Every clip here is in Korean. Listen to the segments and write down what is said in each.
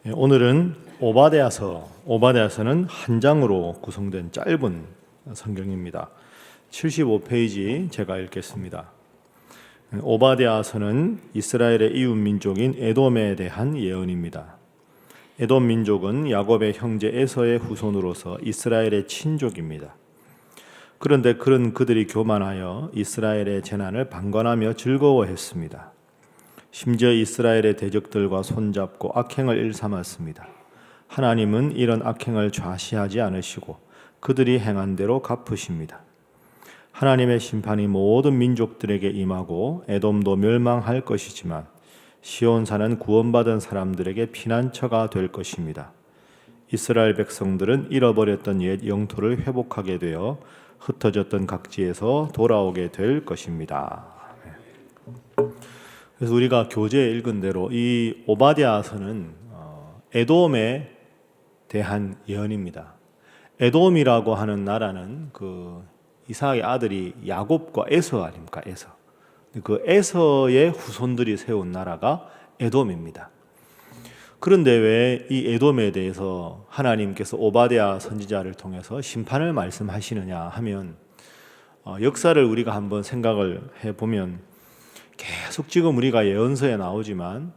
오늘은 오바댜서는 한 장으로 구성된 짧은 성경입니다. 75페이지 제가 읽겠습니다. 오바댜서는 이스라엘의 이웃 민족인 에돔에 대한 예언입니다. 에돔 민족은 야곱의 형제 에서의 후손으로서 이스라엘의 친족입니다. 그런데 그들이 교만하여 이스라엘의 재난을 방관하며 즐거워했습니다. 심지어 이스라엘의 대적들과 손잡고 악행을 일삼았습니다. 하나님은 이런 악행을 좌시하지 않으시고 그들이 행한 대로 갚으십니다. 하나님의 심판이 모든 민족들에게 임하고 에돔도 멸망할 것이지만 시온산은 구원받은 사람들에게 피난처가 될 것입니다. 이스라엘 백성들은 잃어버렸던 옛 영토를 회복하게 되어 흩어졌던 각지에서 돌아오게 될 것입니다. 그래서 우리가 교재에 읽은 대로 이 오바댜서는 에돔에 대한 예언입니다. 에돔이라고 하는 나라는 그 이삭의 아들이 야곱과 에서 아닙니까? 에서. 그 에서의 후손들이 세운 나라가 에돔입니다. 그런데 왜 이 에돔에 대해서 하나님께서 오바댜 선지자를 통해서 심판을 말씀하시느냐 하면 역사를 우리가 한번 생각을 해보면 계속 지금 우리가 예언서에 나오지만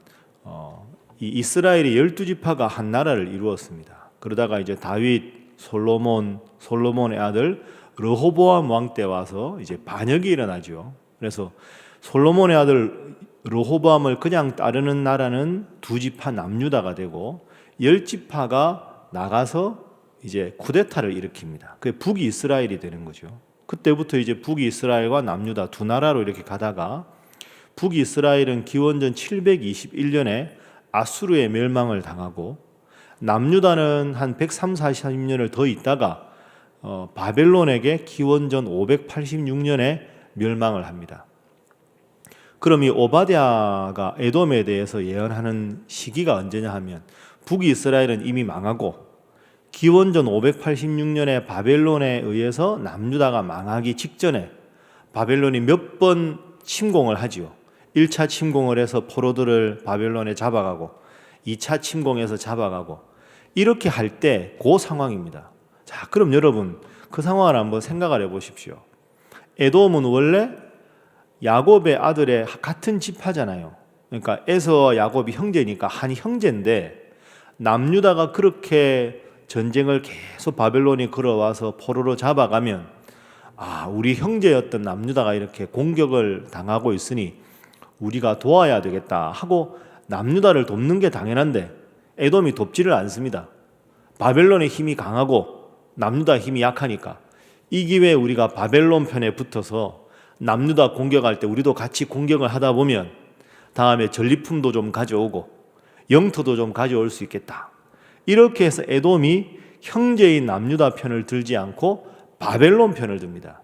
이 이스라엘이 12지파가 한 나라를 이루었습니다. 그러다가 이제 다윗, 솔로몬의 아들 르호보암 왕 때 와서 이제 반역이 일어나죠. 그래서 솔로몬의 아들 르호보암을 그냥 따르는 나라는 2지파 남유다가 되고 10지파가 나가서 이제 쿠데타를 일으킵니다. 그게 북이 이스라엘이 되는 거죠. 그때부터 이제 북이 이스라엘과 남유다 두 나라로 이렇게 가다가 북이스라엘은 기원전 721년에 아수르의 멸망을 당하고 남유다는 한 130-140년을 더 있다가 바벨론에게 기원전 586년에 멸망을 합니다. 그럼 이 오바댜가 에돔에 대해서 예언하는 시기가 언제냐 하면 북이스라엘은 이미 망하고 기원전 586년에 바벨론에 의해서 남유다가 망하기 직전에 바벨론이 몇 번 침공을 하지요. 1차 침공을 해서 포로들을 바벨론에 잡아가고 2차 침공해서 잡아가고 이렇게 할 때 그 상황입니다. 자, 그럼 여러분 그 상황을 한번 생각을 해보십시오. 에돔은 원래 야곱의 아들의 같은 지파잖아요. 그러니까 에서와 야곱이 형제니까 한 형제인데 남유다가 그렇게 전쟁을 계속 바벨론이 걸어와서 포로로 잡아가면 우리 형제였던 남유다가 이렇게 공격을 당하고 있으니 우리가 도와야 되겠다 하고 남유다를 돕는 게 당연한데 에돔이 돕지를 않습니다. 바벨론의 힘이 강하고 남유다 힘이 약하니까 이 기회에 우리가 바벨론 편에 붙어서 남유다 공격할 때 우리도 같이 공격을 하다 보면 다음에 전리품도 좀 가져오고 영토도 좀 가져올 수 있겠다. 이렇게 해서 에돔이 형제인 남유다 편을 들지 않고 바벨론 편을 듭니다.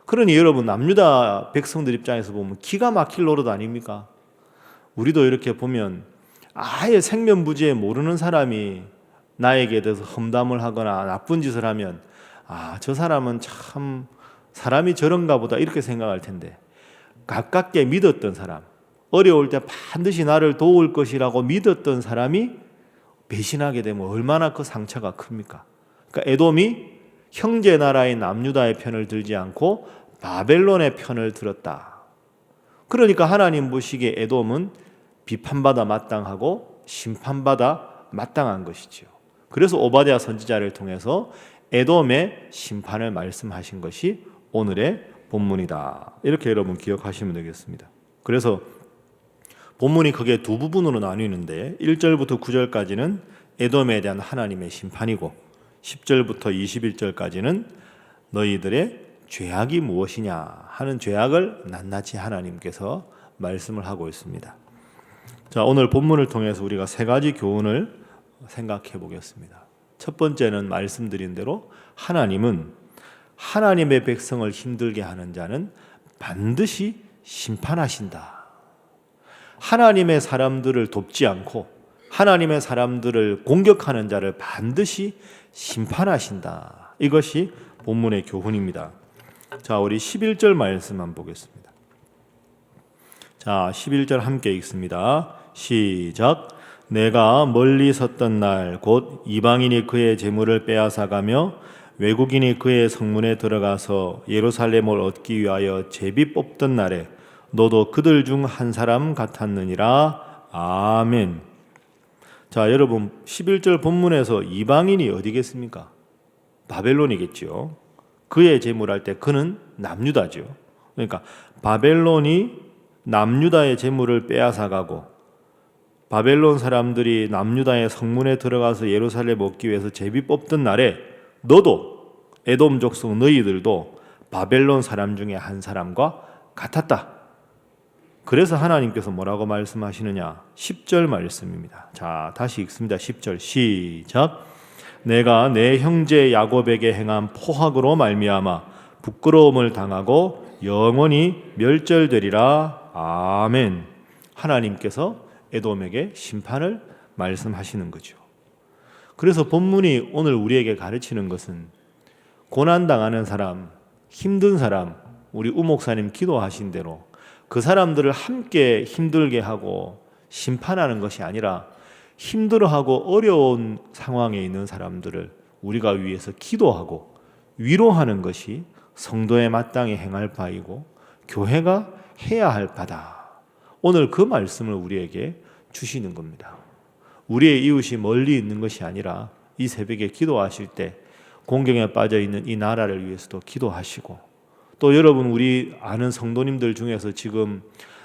그러니 여러분 남유다 백성들 입장에서 보면 기가 막힐 노릇 아닙니까? 우리도 이렇게 보면 아예 생면부지에 모르는 사람이 나에게 대해서 험담을 하거나 나쁜 짓을 하면 저 사람은 참 사람이 저런가 보다 이렇게 생각할 텐데 가깝게 믿었던 사람, 어려울 때 반드시 나를 도울 것이라고 믿었던 사람이 배신하게 되면 얼마나 그 상처가 큽니까? 그러니까 에돔이 형제 나라인 남유다의 편을 들지 않고 바벨론의 편을 들었다. 그러니까 하나님 보시기에 에돔은 비판받아 마땅하고 심판받아 마땅한 것이지요. 그래서 오바댜 선지자를 통해서 에돔의 심판을 말씀하신 것이 오늘의 본문이다. 이렇게 여러분 기억하시면 되겠습니다. 그래서 본문이 크게 두 부분으로 나뉘는데 1절부터 9절까지는 에돔에 대한 하나님의 심판이고 10절부터 21절까지는 너희들의 죄악이 무엇이냐 하는 죄악을 낱낱이 하나님께서 말씀을 하고 있습니다. 자, 오늘 본문을 통해서 우리가 세 가지 교훈을 생각해 보겠습니다. 첫 번째는 말씀드린 대로 하나님은 하나님의 백성을 힘들게 하는 자는 반드시 심판하신다. 하나님의 사람들을 돕지 않고 하나님의 사람들을 공격하는 자를 반드시 심판하신다. 이것이 본문의 교훈입니다. 자, 우리 11절 말씀만 보겠습니다. 자, 11절 함께 읽습니다. 시작. 내가 멀리 섰던 날 곧 이방인이 그의 재물을 빼앗아가며 외국인이 그의 성문에 들어가서 예루살렘을 얻기 위하여 제비 뽑던 날에 너도 그들 중 한 사람 같았느니라. 아멘. 자, 여러분 11절 본문에서 이방인이 어디겠습니까? 바벨론이겠죠. 그의 재물할 때 그는 남유다죠. 그러니까 바벨론이 남유다의 재물을 빼앗아가고 바벨론 사람들이 남유다의 성문에 들어가서 예루살렘 얻기 위해서 제비 뽑던 날에 너도 에돔 족속 너희들도 바벨론 사람 중에 한 사람과 같았다. 그래서 하나님께서 뭐라고 말씀하시느냐? 10절 말씀입니다. 자, 다시 읽습니다. 10절 시작. 내가 내 형제 야곱에게 행한 포악으로 말미암아 부끄러움을 당하고 영원히 멸절되리라. 아멘. 하나님께서 에돔에게 심판을 말씀하시는 거죠. 그래서 본문이 오늘 우리에게 가르치는 것은 고난당하는 사람, 힘든 사람, 우리 우목사님 기도하신 대로 그 사람들을 함께 힘들게 하고 심판하는 것이 아니라 힘들어하고 어려운 상황에 있는 사람들을 우리가 위해서 기도하고 위로하는 것이 성도의 마땅히 행할 바이고 교회가 해야 할 바다. 오늘 그 말씀을 우리에게 주시는 겁니다. 우리의 이웃이 멀리 있는 것이 아니라 이 새벽에 기도하실 때 공경에 빠져 있는 이 나라를 위해서도 기도하시고, 또 여러분 우리 아는 성도님들 중에서 지금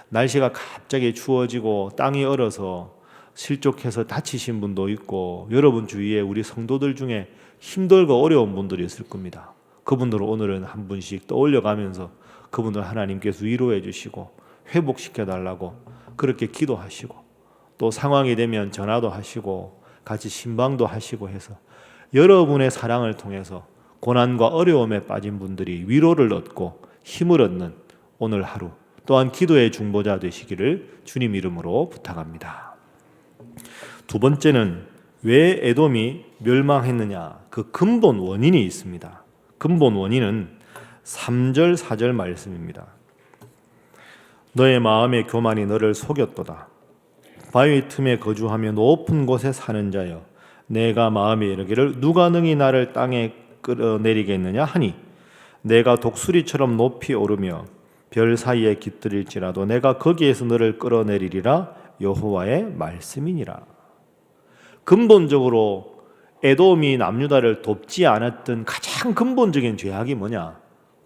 날씨가 갑자기 추워지고 땅이 얼어서 실족해서 다치신 분도 있고, 여러분 주위에 우리 성도들 중에 힘들고 어려운 분들이 있을 겁니다. 그분들을 오늘은 한 분씩 떠올려가면서 그분들 하나님께서 위로해 주시고 회복시켜 달라고 그렇게 기도하시고, 또 상황이 되면 전화도 하시고 같이 신방도 하시고 해서 여러분의 사랑을 통해서 고난과 어려움에 빠진 분들이 위로를 얻고 힘을 얻는 오늘 하루, 또한 기도의 중보자 되시기를 주님 이름으로 부탁합니다. 두 번째는 왜 에돔이 멸망했느냐, 그 근본 원인이 있습니다. 근본 원인은 3절 4절 말씀입니다. 너의 마음의 교만이 너를 속였도다. 바위 틈에 거주하며 높은 곳에 사는 자여, 내가 마음에 이르기를 누가 능히 나를 땅에 끌어내리겠느냐 하니, 내가 독수리처럼 높이 오르며 별 사이에 깃들일지라도 내가 거기에서 너를 끌어내리리라. 여호와의 말씀이니라. 근본적으로 에돔이 남유다를 돕지 않았던 가장 근본적인 죄악이 뭐냐?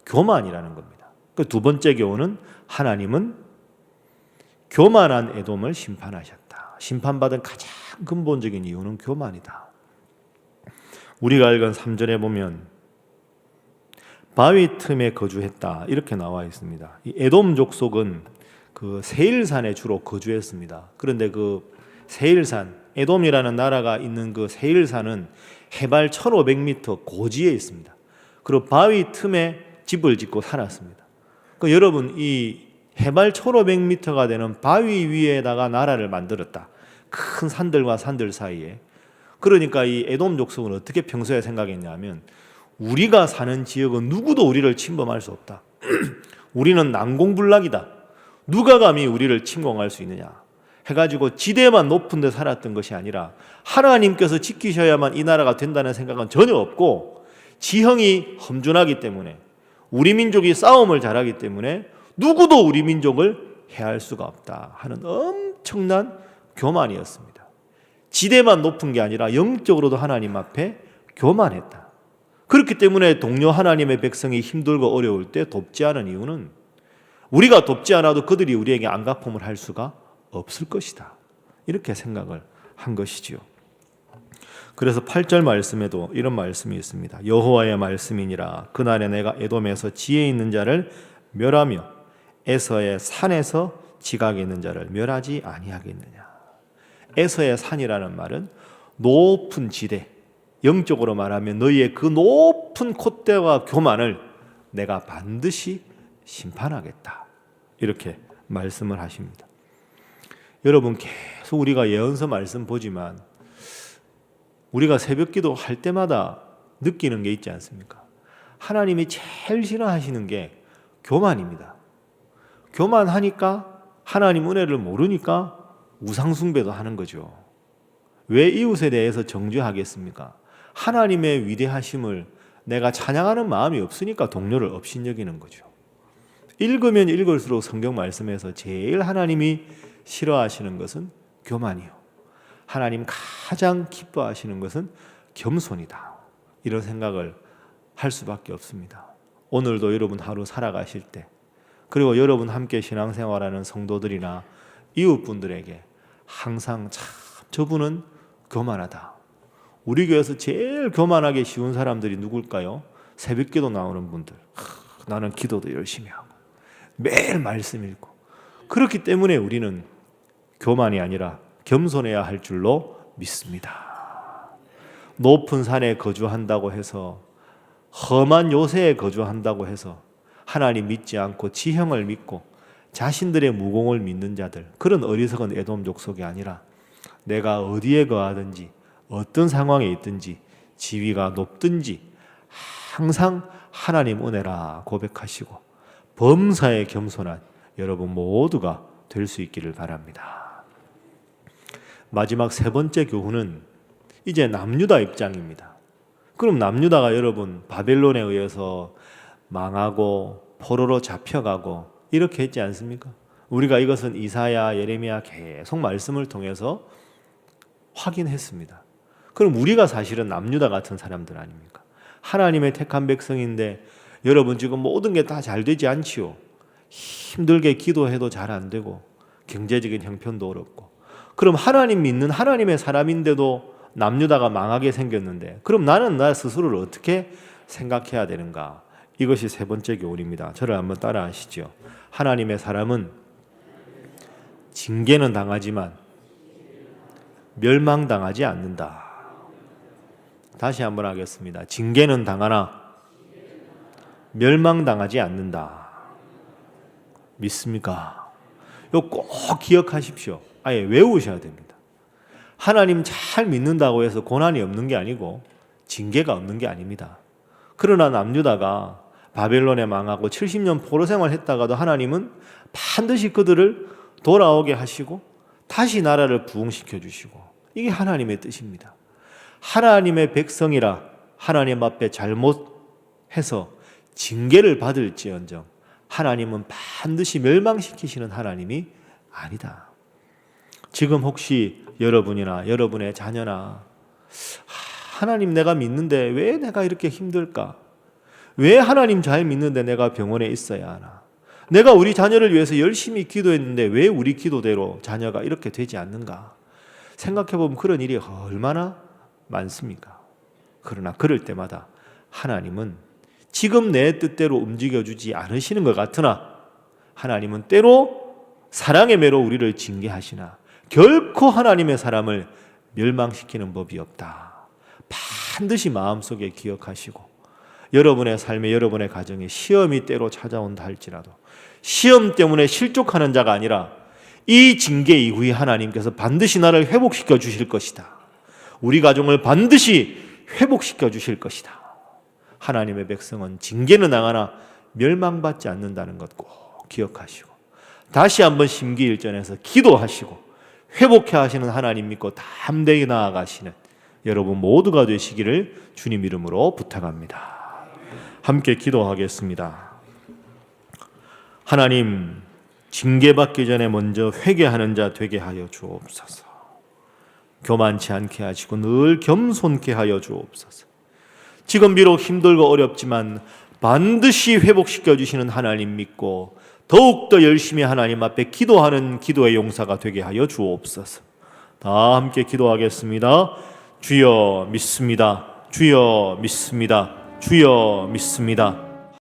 교만이라는 겁니다. 그 두 번째 교훈은 하나님은 교만한 에돔을 심판하셨다. 심판받은 가장 근본적인 이유는 교만이다. 우리가 읽은 3절에 보면 바위 틈에 거주했다 이렇게 나와 있습니다. 이 에돔 족속은 그 세일산에 주로 거주했습니다. 그런데 그 세일산, 에돔이라는 나라가 있는 그 세일산은 해발 1500m 고지에 있습니다. 그리고 바위 틈에 집을 짓고 살았습니다. 그 여러분, 이 해발 1500m가 되는 바위 위에다가 나라를 만들었다. 큰 산들과 산들 사이에. 그러니까 이 에돔 족속은 어떻게 평소에 생각했냐면, 우리가 사는 지역은 누구도 우리를 침범할 수 없다. 우리는 난공불락이다. 누가 감히 우리를 침공할 수 있느냐 해가지고 지대만 높은 데 살았던 것이 아니라 하나님께서 지키셔야만 이 나라가 된다는 생각은 전혀 없고, 지형이 험준하기 때문에, 우리 민족이 싸움을 잘하기 때문에 누구도 우리 민족을 해할 수가 없다 하는 엄청난 교만이었습니다. 지대만 높은 게 아니라 영적으로도 하나님 앞에 교만했다. 그렇기 때문에 동료 하나님의 백성이 힘들고 어려울 때 돕지 않은 이유는 우리가 돕지 않아도 그들이 우리에게 안갚음을 할 수가 없을 것이다. 이렇게 생각을 한 것이지요. 그래서 8절 말씀에도 이런 말씀이 있습니다. 여호와의 말씀이니라. 그날에 내가 에돔에서 지혜 있는 자를 멸하며 에서의 산에서 지각에 있는 자를 멸하지 아니하겠느냐. 에서의 산이라는 말은 높은 지대, 영적으로 말하면 너희의 그 높은 콧대와 교만을 내가 반드시 심판하겠다. 이렇게 말씀을 하십니다. 여러분, 계속 우리가 예언서 말씀 보지만 우리가 새벽기도 할 때마다 느끼는 게 있지 않습니까? 하나님이 제일 싫어하시는 게 교만입니다. 교만하니까 하나님 은혜를 모르니까 우상숭배도 하는 거죠. 왜 이웃에 대해서 정죄하겠습니까? 하나님의 위대하심을 내가 찬양하는 마음이 없으니까 동료를 업신여기는 거죠. 읽으면 읽을수록 성경 말씀에서 제일 하나님이 싫어하시는 것은 교만이요, 하나님 가장 기뻐하시는 것은 겸손이다. 이런 생각을 할 수밖에 없습니다. 오늘도 여러분 하루 살아가실 때, 그리고 여러분 함께 신앙생활하는 성도들이나 이웃분들에게 항상 참 저분은 교만하다. 우리 교회에서 제일 교만하게 쉬운 사람들이 누굴까요? 새벽기도 나오는 분들. 나는 기도도 열심히 하고 매일 말씀 읽고. 그렇기 때문에 우리는 교만이 아니라 겸손해야 할 줄로 믿습니다. 높은 산에 거주한다고 해서, 험한 요새에 거주한다고 해서 하나님 믿지 않고 지형을 믿고 자신들의 무공을 믿는 자들, 그런 어리석은 에돔 족속이 아니라 내가 어디에 거하든지 어떤 상황에 있든지 지위가 높든지 항상 하나님 은혜라 고백하시고 범사에 겸손한 여러분 모두가 될 수 있기를 바랍니다. 마지막 세 번째 교훈은 이제 남유다 입장입니다. 그럼 남유다가 여러분 바벨론에 의해서 망하고 포로로 잡혀가고 이렇게 했지 않습니까? 우리가 이것은 이사야, 예레미야 계속 말씀을 통해서 확인했습니다. 그럼 우리가 사실은 남유다 같은 사람들 아닙니까? 하나님의 택한 백성인데 여러분 지금 모든 게 다 잘 되지 않지요. 힘들게 기도해도 잘 안 되고 경제적인 형편도 어렵고. 그럼 하나님 믿는 하나님의 사람인데도 남유다가 망하게 생겼는데, 그럼 나는 나 스스로를 어떻게 생각해야 되는가? 이것이 세 번째 교훈입니다. 저를 한번 따라 하시죠. 하나님의 사람은 징계는 당하지만 멸망당하지 않는다. 다시 한번 하겠습니다. 징계는 당하나 멸망당하지 않는다. 믿습니까? 이거 꼭 기억하십시오. 아예 외우셔야 됩니다. 하나님 잘 믿는다고 해서 고난이 없는 게 아니고 징계가 없는 게 아닙니다. 그러나 남유다가 바벨론에 망하고 70년 포로 생활했다가도 하나님은 반드시 그들을 돌아오게 하시고 다시 나라를 부흥시켜 주시고, 이게 하나님의 뜻입니다. 하나님의 백성이라 하나님 앞에 잘못해서 징계를 받을지언정 하나님은 반드시 멸망시키시는 하나님이 아니다. 지금 혹시 여러분이나 여러분의 자녀나 하나님 내가 믿는데 왜 내가 이렇게 힘들까? 왜 하나님 잘 믿는데 내가 병원에 있어야 하나? 내가 우리 자녀를 위해서 열심히 기도했는데 왜 우리 기도대로 자녀가 이렇게 되지 않는가? 생각해보면 그런 일이 얼마나 많습니까? 그러나 그럴 때마다 하나님은 지금 내 뜻대로 움직여주지 않으시는 것 같으나 하나님은 때로 사랑의 매로 우리를 징계하시나 결코 하나님의 사람을 멸망시키는 법이 없다. 반드시 마음속에 기억하시고 여러분의 삶에, 여러분의 가정에 시험이 때로 찾아온다 할지라도 시험 때문에 실족하는 자가 아니라 이 징계 이후에 하나님께서 반드시 나를 회복시켜 주실 것이다. 우리 가정을 반드시 회복시켜 주실 것이다. 하나님의 백성은 징계는 당하나 멸망받지 않는다는 것 꼭 기억하시고 다시 한번 심기일전에서 기도하시고 회복해 하시는 하나님 믿고 담대히 나아가시는 여러분 모두가 되시기를 주님 이름으로 부탁합니다. 함께 기도하겠습니다. 하나님, 징계받기 전에 먼저 회개하는 자 되게 하여 주옵소서. 교만치 않게 하시고 늘 겸손케 하여 주옵소서. 지금 비록 힘들고 어렵지만 반드시 회복시켜 주시는 하나님 믿고 더욱더 열심히 하나님 앞에 기도하는 기도의 용사가 되게 하여 주옵소서. 다 함께 기도하겠습니다. 주여 믿습니다. 주여 믿습니다. 주여 믿습니다.